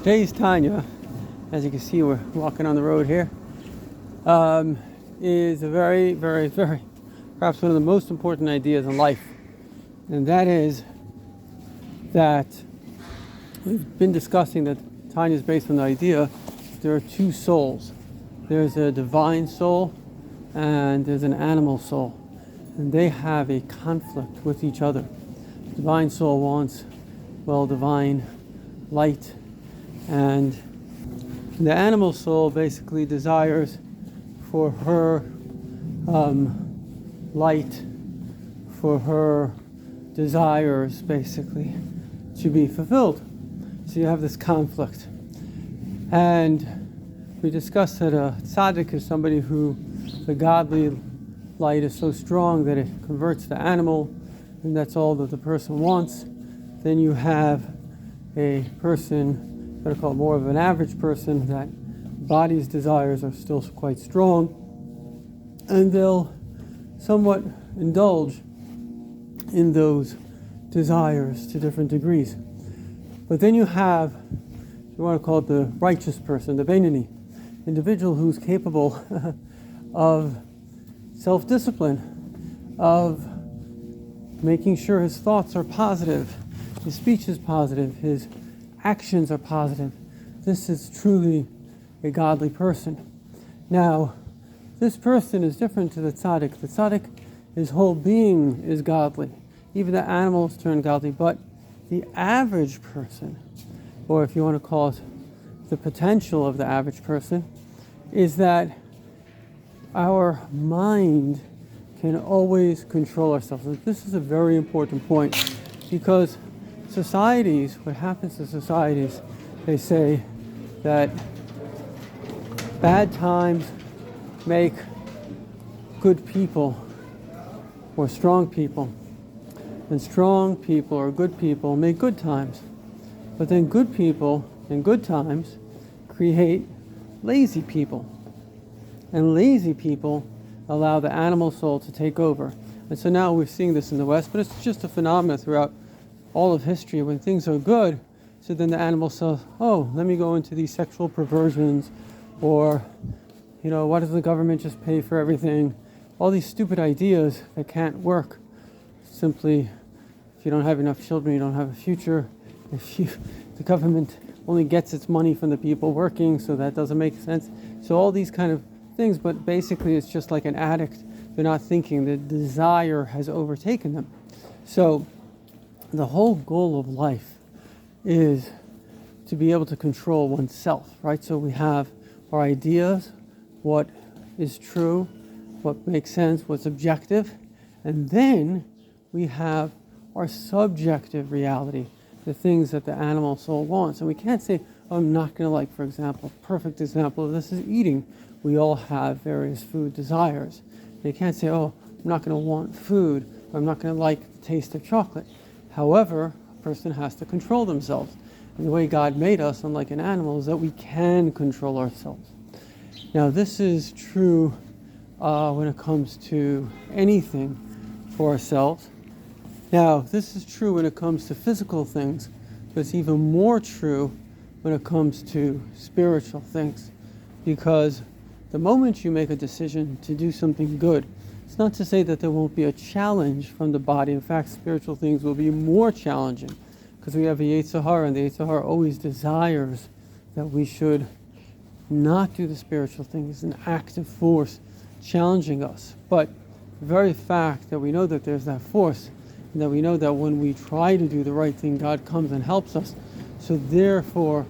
Today's Tanya, as you can see, we're walking on the road here, is a very, very, very, perhaps one of the most important ideas in life. And that is that we've been discussing that Tanya is based on the idea that there are two souls. There's a divine soul and there's an animal soul. And they have a conflict with each other. The divine soul wants, divine light, and the animal soul basically desires for her light, for her desires basically to be fulfilled. So you have this conflict. And we discussed that a tzaddik is somebody who the godly light is so strong that it converts the animal, and that's all that the person wants. Then you have a person that are called more of an average person, that body's desires are still quite strong, and they'll somewhat indulge in those desires to different degrees. But then you have, you want to call it the righteous person, the Beinoni, individual who's capable of self-discipline, of making sure his thoughts are positive, his speech is positive, his actions are positive. This is truly a godly person. Now, this person is different to the tzaddik. The tzaddik, his whole being is godly. Even the animals turn godly. But the average person, or if you want to call it the potential of the average person, is that our mind can always control ourselves. And this is a very important point, because societies, what happens to societies, they say that bad times make good people or strong people, and strong people or good people make good times. But then good people and good times create lazy people, and lazy people allow the animal soul to take over. And so now we're seeing this in the West, but it's just a phenomenon throughout all of history. When things are good, so then the animal says, oh, let me go into these sexual perversions, or, why does the government just pay for everything? All these stupid ideas that can't work. Simply, if you don't have enough children, you don't have a future. The government only gets its money from the people working, so that doesn't make sense. So all these kind of things, but basically it's just like an addict. They're not thinking. The desire has overtaken them. So the whole goal of life is to be able to control oneself, right? So we have our ideas, what is true, what makes sense, what's objective, and then we have our subjective reality, the things that the animal soul wants. And we can't say, oh, I'm not going to like, for example, perfect example of this is eating. We all have various food desires. You can't say, oh, I'm not going to want food, or I'm not going to like the taste of chocolate. However, a person has to control themselves. And the way God made us, unlike an animal, is that we can control ourselves. Now, this is true when it comes to anything for ourselves. Now, this is true when it comes to physical things, but it's even more true when it comes to spiritual things. Because the moment you make a decision to do something good, it's not to say that there won't be a challenge from the body. In fact, spiritual things will be more challenging, because we have a Yetzer Hara, and the Yetzer Hara always desires that we should not do the spiritual things. It's an active force challenging us. But the very fact that we know that there's that force, and that we know that when we try to do the right thing, God comes and helps us. So therefore,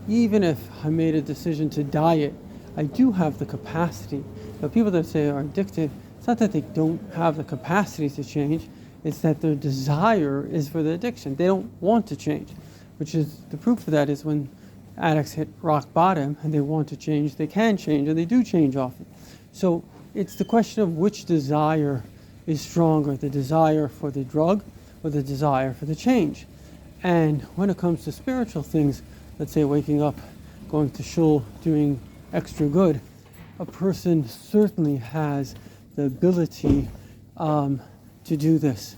even if I made a decision to diet, I do have the capacity. The people that say are addicted, it's not that they don't have the capacity to change, it's that their desire is for the addiction. They don't want to change, which is, the proof of that is when addicts hit rock bottom and they want to change, they can change, and they do change often. So it's the question of which desire is stronger, the desire for the drug or the desire for the change. And when it comes to spiritual things, let's say waking up, going to shul, doing extra good, a person certainly has the ability to do this.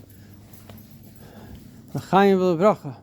L'chaim v'lebracha.